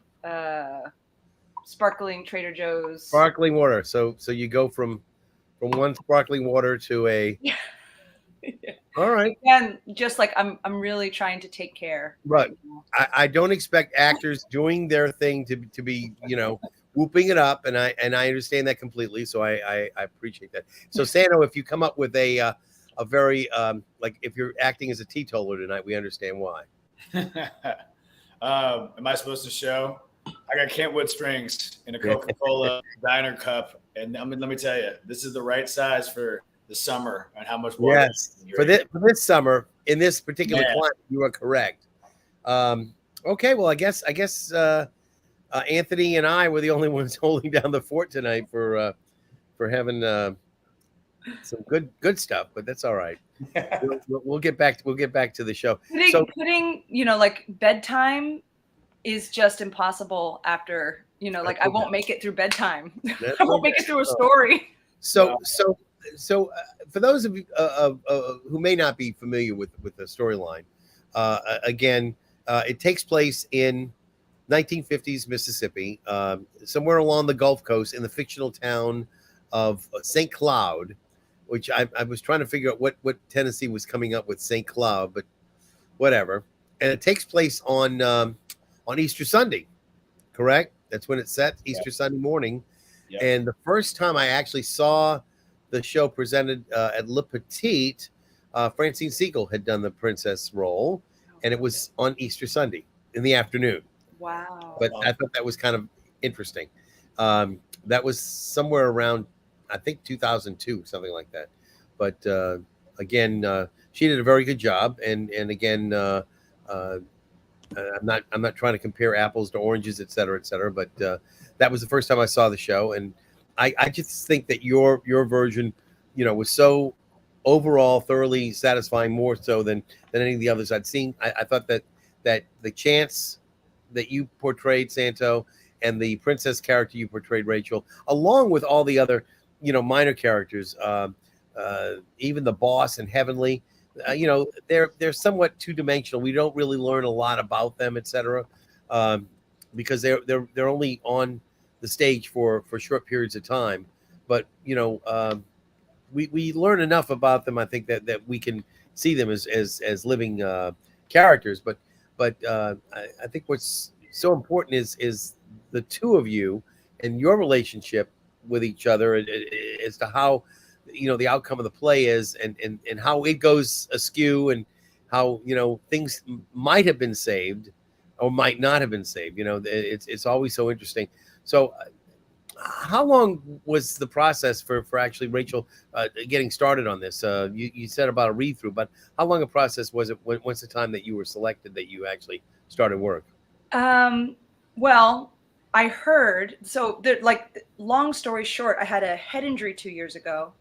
sparkling Trader Joe's sparkling water. So you go from one sparkling water to a yeah. All right. And just like I'm really trying to take care. Right. I don't expect actors doing their thing to be whooping it up, and I understand that completely. So I appreciate that. So Sano, if you come up with a very like if you're acting as a teetotaler tonight, we understand why. Am I supposed to show? I got Kentwood strings in a Coca-Cola diner cup, and let me tell you, this is the right size for the summer and how much water. Yes, for this summer in this particular climate, you are correct. Okay, well, I guess Anthony and I were the only ones holding down the fort tonight for having some good stuff, but that's all right. We'll get back to the show. Putting like bedtime is just impossible after I won't make it through bedtime. I won't make it through a story. So for those of you who may not be familiar with the storyline, again, it takes place in 1950s Mississippi, somewhere along the Gulf Coast in the fictional town of St. Cloud, which I was trying to figure out what Tennessee was coming up with St. Cloud, but whatever. And it takes place on Easter Sunday, correct? That's when it's set, Easter Sunday morning. Yep. And the first time I actually saw the show presented at Le Petit, Francine Siegel had done the princess role, and it was on Easter Sunday in the afternoon. Wow. But I thought that was kind of interesting. That was somewhere around, I think 2002, something like that. But again, she did a very good job. And again, I'm not trying to compare apples to oranges, et cetera, but that was the first time I saw the show. And I just think that your version, was so overall thoroughly satisfying, more so than any of the others I'd seen. I thought that the chance that you portrayed, Santo, and the princess character you portrayed, Rachel, along with all the other, minor characters, even the boss and Heavenly, they're somewhat two-dimensional. We don't really learn a lot about them, etc., because they're only on the stage for short periods of time. But we learn enough about them, I think, that we can see them as living characters. But I think what's so important is the two of you and your relationship with each other as to how the outcome of the play is and how it goes askew, and how things might have been saved or might not have been saved. It's always so interesting. So How long was the process for actually Rachel getting started on this? You said about a read through, but how long a process was it? Once the time that you were selected, that you actually started work? Well, I heard, so like, long story short, I had a head injury 2 years ago,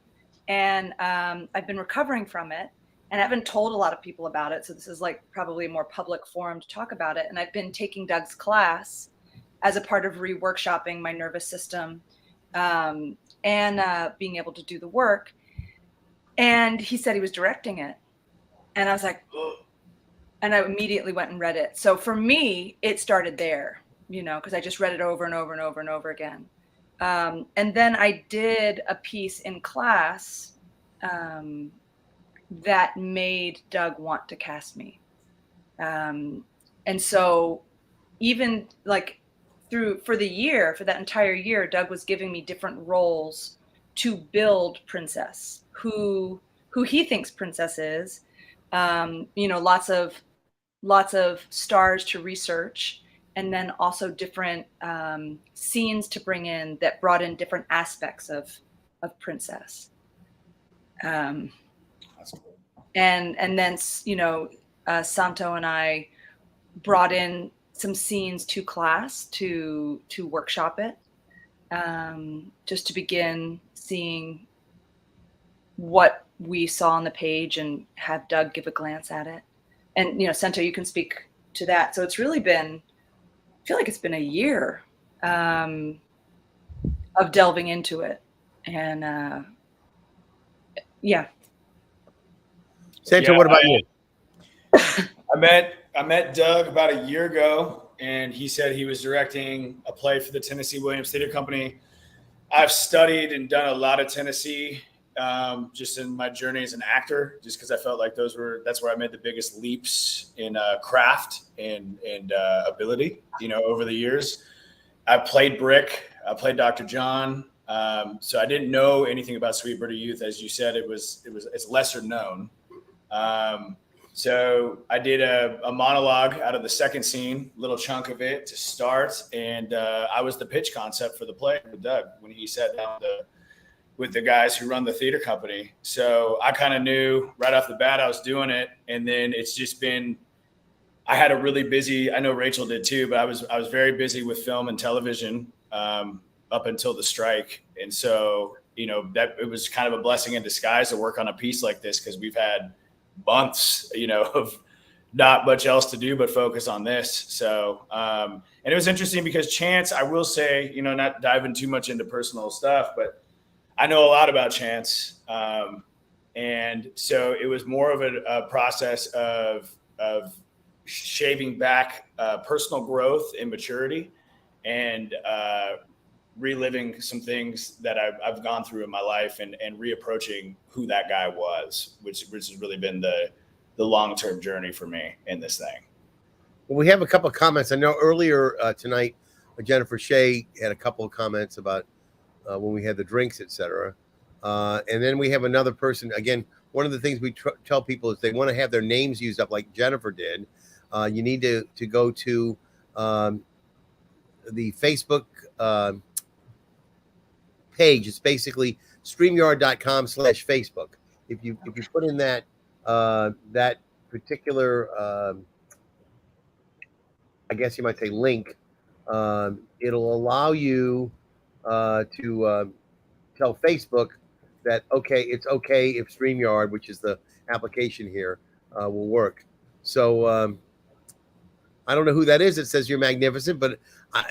and I've been recovering from it, and I haven't told a lot of people about it. So this is like probably a more public forum to talk about it. And I've been taking Doug's class as a part of reworkshopping my nervous system, and being able to do the work. And he said he was directing it. And I was like, and I immediately went and read it. So for me, it started there, because I just read it over and over and over and over again. And then I did a piece in class that made Doug want to cast me. And so even like for that entire year, Doug was giving me different roles to build Princess, who he thinks Princess is. Lots of stars to research, and then also different scenes to bring in that brought in different aspects of Princess. That's cool. And then Santo and I brought in some scenes to class to workshop it, just to begin seeing what we saw on the page and have Doug give a glance at it. And Santo, you can speak to that. So it's really been, I feel like it's been a year of delving into it, and yeah. Santo, what about you? I met Doug about a year ago, and he said he was directing a play for the Tennessee Williams Theater Company. I've studied and done a lot of Tennessee just in my journey as an actor, just because I felt like that's where I made the biggest leaps in craft and ability, over the years. I played Brick, I played Dr. John. So I didn't know anything about Sweet Birdie Youth. As you said, it's lesser known. So I did a monologue out of the second scene, little chunk of it to start. And I was the pitch concept for the play with Doug when he sat down with the guys who run the theater company. So I kind of knew right off the bat I was doing it. And then it's just been, I had a really busy, I know Rachel did too, but I was very busy with film and television up until the strike. And so, that it was kind of a blessing in disguise to work on a piece like this, because we've had months, of not much else to do but focus on this. So, and it was interesting because Chance, I will say, not diving too much into personal stuff, but I know a lot about Chance. And so it was more of a process of shaving back personal growth and maturity, and reliving some things that I've gone through in my life, and reapproaching who that guy was, which has really been the long-term journey for me in this thing. Well, we have a couple of comments. I know earlier tonight, Jennifer Shea had a couple of comments about when we had the drinks, etc. And then we have another person. Again, one of the things we tell people is they want to have their names used up like Jennifer did. You need to go to the Facebook page. It's basically StreamYard.com/Facebook. If you put in that particular I guess you might say link, it'll allow you to tell Facebook that it's okay if StreamYard, which is the application here, will work. So I don't know who that is. It says you're magnificent, but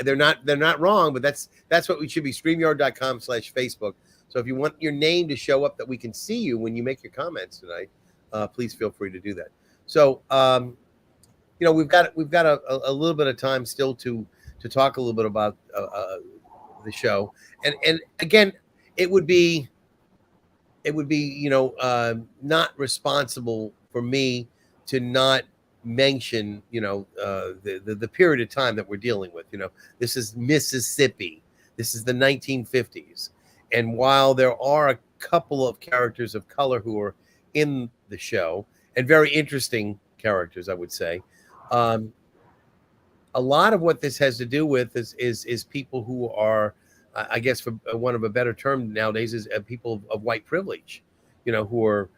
they're not wrong. But that's what we should be. StreamYard.com/Facebook. So if you want your name to show up that we can see you when you make your comments tonight, please feel free to do that. So we've got a little bit of time still to talk a little bit about the show, and again, it would be not responsible for me to not mention the period of time that we're dealing with. This is Mississippi. This is the 1950s, and while there are a couple of characters of color who are in the show, and very interesting characters, I would say, a lot of what this has to do with is people who are I guess for one of a better term nowadays, is people of white privilege, who are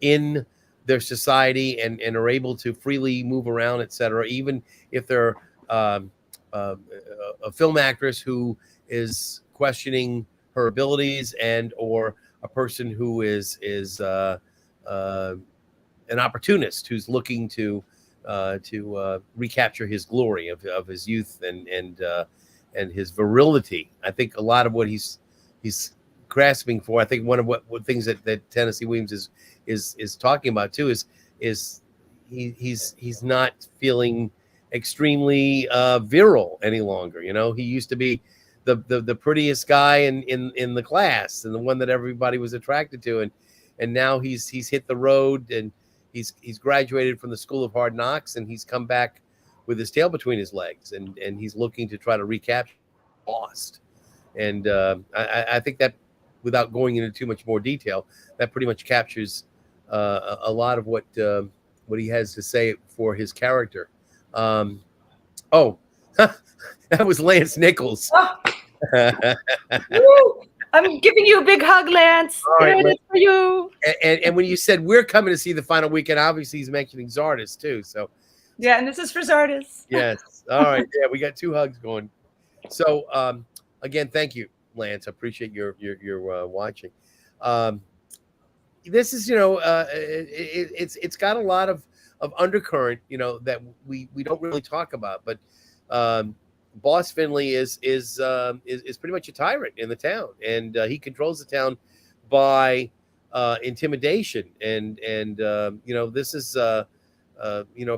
in their society and are able to freely move around, etc. Even if they're a film actress who is questioning her abilities, and or a person who is an opportunist who's looking to recapture his glory of his youth and his virility. I think a lot of what he's grasping for. I think one of what things that Tennessee Williams is talking about too is he's not feeling extremely virile any longer. He used to be the prettiest guy in the class and the one that everybody was attracted to, and now he's hit the road, and he's graduated from the School of Hard Knocks, and he's come back with his tail between his legs, and he's looking to try to recapture lost. And I think that, without going into too much more detail, that pretty much captures a lot of what he has to say for his character. That was Lance Nichols. I'm giving you a big hug, Lance. All right, Here it is for you. And when you said we're coming to see the final weekend, obviously he's mentioning Zardis too. So yeah, and this is for Zardis. yes. All right. Yeah, we got 2 hugs going. So again, thank you, Lance. I appreciate your watching. This is it's got a lot of undercurrent that we don't really talk about, but Boss Finley is pretty much a tyrant in the town, and he controls the town by intimidation, and this is a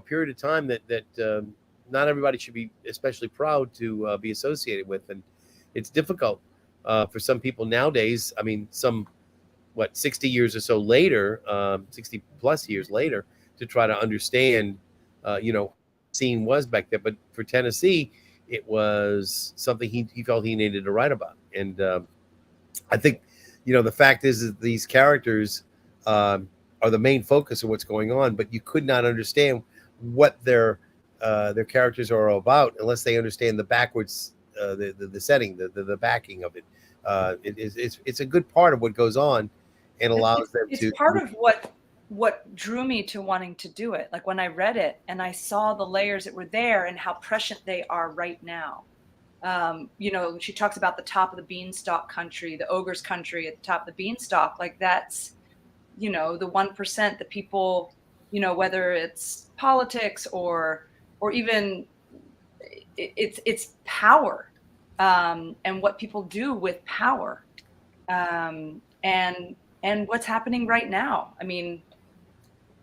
period of time that not everybody should be especially proud to be associated with, and it's difficult for some people nowadays. I mean, 60 years or so later, 60 plus years later, to try to understand scene was back there. But for Tennessee, it was something he felt he needed to write about. And I think the fact is that these characters are the main focus of what's going on, but you could not understand what their characters are about unless they understand the backwards the setting, the backing of it. It's a good part of what goes on, and allows them to. It's part of what drew me to wanting to do it. Like when I read it and I saw the layers that were there and how prescient they are right now. She talks about the top of the beanstalk country, the ogre's country at the top of the beanstalk. Like that's, the 1%, the people, whether it's politics or even it's power, and what people do with power, and what's happening right now. I mean,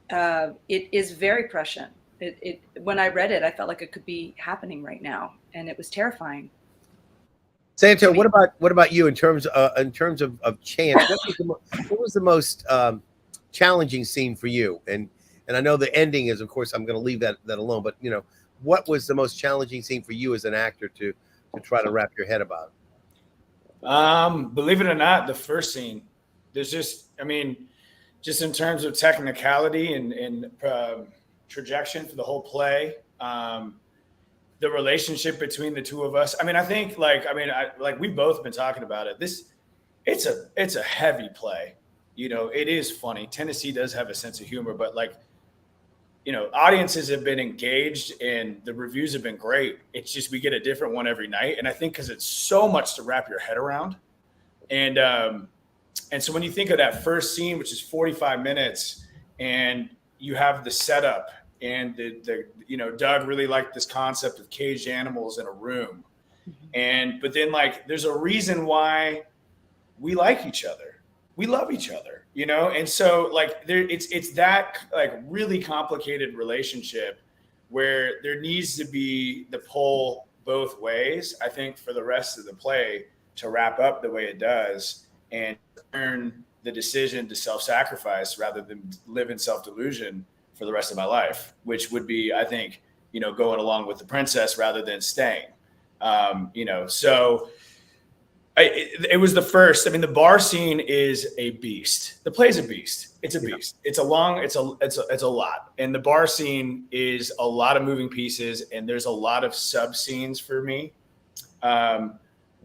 it is very prescient. When I read it, I felt like it could be happening right now, and it was terrifying. Santo, what about you in terms of chance? What was the most challenging scene for you? And I know the ending is, of course, I'm going to leave that alone. But what was the most challenging scene for you as an actor to try to wrap your head about? Believe it or not, the first scene. There's just in terms of technicality and trajectory for the whole play, the relationship between the two of us. I think we've both been talking about it. It's a heavy play. It is funny. Tennessee does have a sense of humor, but audiences have been engaged and the reviews have been great. It's just, we get a different one every night. And I think because it's so much to wrap your head around. And so when you think of that first scene, which is 45 minutes, and you have the setup, and Doug really liked this concept of caged animals in a room. But then there's a reason why we like each other. We love each other, And so it's that really complicated relationship where there needs to be the pull both ways, I think, for the rest of the play to wrap up the way it does, and earn the decision to self-sacrifice rather than live in self-delusion for the rest of my life, which would be, I think, going along with the princess rather than staying. So it was the first. The bar scene is a beast. The play's a beast. It's a beast. It's a lot. And the bar scene is a lot of moving pieces, and there's a lot of sub scenes for me.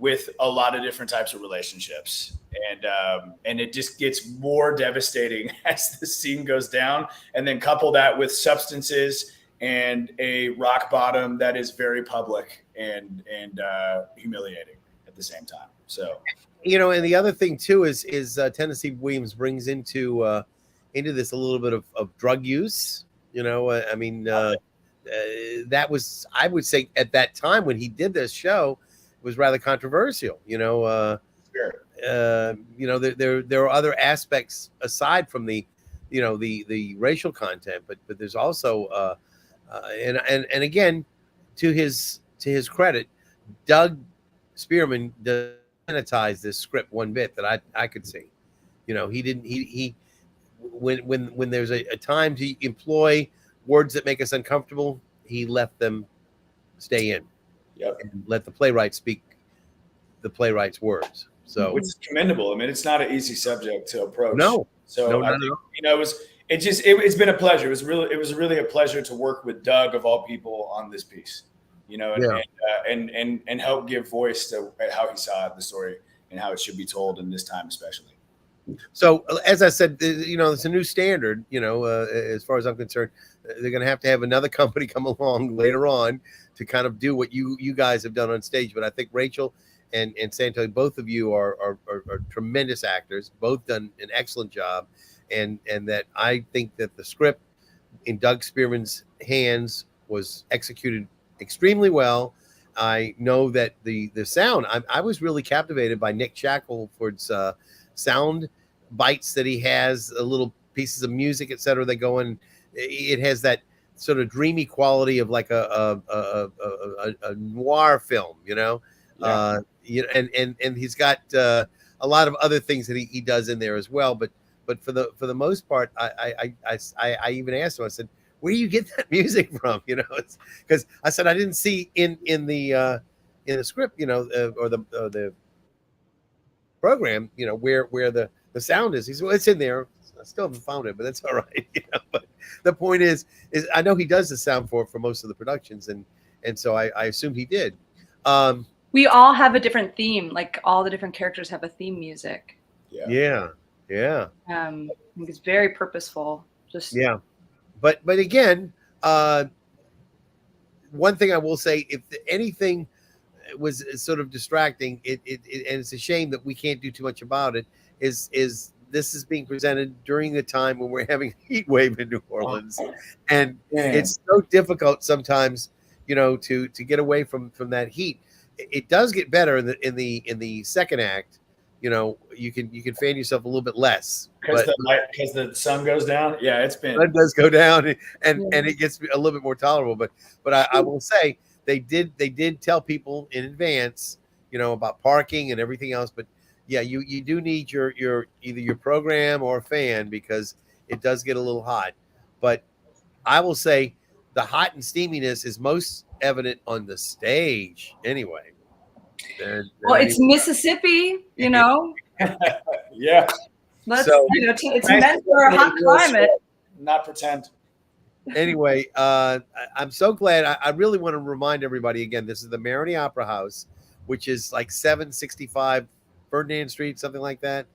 with a lot of different types of relationships. And it just gets more devastating as the scene goes down. And then couple that with substances and a rock bottom that is very public and humiliating at the same time. So, you know, and the other thing too is Tennessee Williams brings into this a little bit of drug use. You know, I mean, that was, I would say, at that time when he did this show, was rather controversial. You know, you know, there are other aspects aside from the, you know, the racial content, but there's also and again, to his credit, Doug Spearman does sanitize this script one bit that I could see. You know, he didn't he when there's a time to employ words that make us uncomfortable, he let them stay in. Yep. And let the playwright speak the playwright's words. So, which is commendable. I mean, it's not an easy subject to approach. No. So I think, you know, it's been a pleasure. It was really a pleasure to work with Doug of all people on this piece, you know, and help give voice to how he saw the story and how it should be told in this time, especially. So, as I said, you know, it's a new standard, you know, as far as I'm concerned. They're going to have another company come along later on to kind of do what you guys have done on stage. But I think Rachel and Santo, both of you are tremendous actors, both done an excellent job. And that I think that the script in Doug Spearman's hands was executed extremely well. I know that the sound, I was really captivated by Nick Shackelford's sound bites that he has, little pieces of music, etc. that go in. It has that sort of dreamy quality of like a noir film, you know. Yeah. You know, and he's got a lot of other things that he does in there as well. But for the most part, I even asked him. I said, "Where do you get that music from?" You know, it's because I said I didn't see in the script, you know, or the program, you know, where the sound is. He said, "Well, it's in there. I still haven't found it, but that's all right." You know, but the point is I know he does the sound for most of the productions, and so I assumed he did. We all have a different theme. Like all the different characters have a theme music. Yeah. I think it's very purposeful. Just But again, one thing I will say, if anything was sort of distracting, and it's a shame that we can't do too much about it, is this is being presented during the time when we're having a heat wave in New Orleans, and it's so difficult sometimes, you know, to get away from that heat. It does get better in the second act. You know, you can fan yourself a little bit less because the sun goes down. Yeah, it's been. Sun does go down, and it gets a little bit more tolerable. But I will say they did tell people in advance, you know, about parking and everything else. But yeah, you do need your either your program or a fan, because it does get a little hot. But I will say the hot and steaminess is most evident on the stage anyway. Well, it's Mississippi, you know. Yeah. Let's, So- you know, it's meant for a hot climate. Not pretend. Anyway, I'm so glad. I really want to remind everybody again, this is the Marigny Opera House, which is like 765 Ferdinand Street, something like that.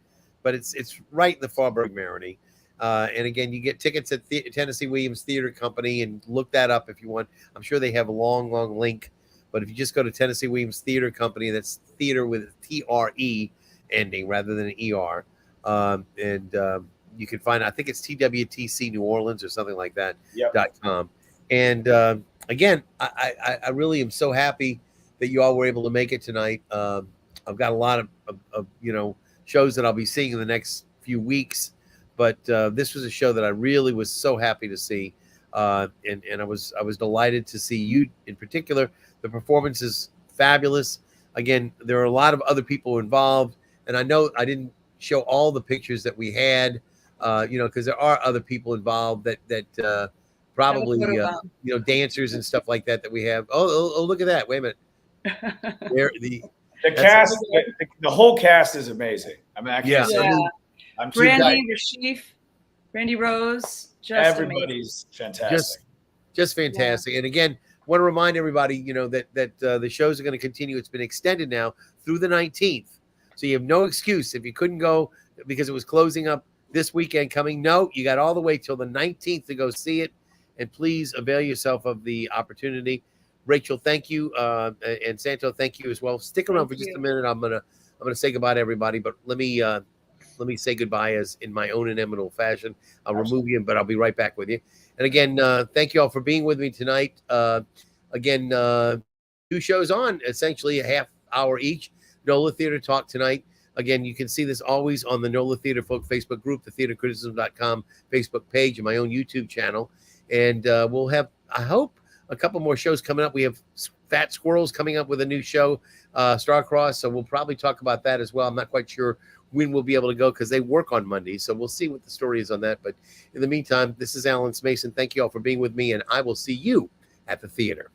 But it's right in the Faubourg Marigny. And again, you get tickets at Tennessee Williams Theater Company, and look that up if you want. I'm sure they have a long link. But if you just go to Tennessee Williams Theater Company, that's theater with a TRE ending rather than an ER. You can find, I think it's TWTC New Orleans or something like that. .com. And again, I really am so happy that you all were able to make it tonight. I've got a lot of you know, shows that I'll be seeing in the next few weeks, but this was a show that I really was so happy to see, and I was delighted to see you in particular. The performance is fabulous. Again, there are a lot of other people involved, and I know I didn't show all the pictures that we had, you know, because there are other people involved that probably you know, dancers and stuff like that we have. Oh, look at that! Wait a minute. There, the cast, the whole cast is amazing. I mean, I can't say I'm too Brandy, Rashif, Brandy Rose, just everybody's amazing. fantastic. Just fantastic. And again, want to remind everybody, that the shows are going to continue. It's been extended now through the 19th. So you have no excuse if you couldn't go because it was closing up this weekend coming. No, you got all the way till the 19th to go see it. And please avail yourself of the opportunity. Rachel, thank you. And Santo, thank you as well. Stick around for just a minute. I'm gonna say goodbye to everybody, but let me say goodbye as in my own inimitable fashion. I'll remove you, but I'll be right back with you. And again, thank you all for being with me tonight. Again, 2 shows on, essentially a half hour each. NOLA Theater Talk tonight. Again, you can see this always on the NOLA Theater Folk Facebook group, the theatercriticism.com Facebook page, and my own YouTube channel. And we'll have, I hope, a couple more shows coming up. We have Fat Squirrels coming up with a new show, Starcross. So we'll probably talk about that as well. I'm not quite sure when we'll be able to go because they work on Mondays. So we'll see what the story is on that. But in the meantime, this is Alan Smason. Thank you all for being with me, and I will see you at the theater.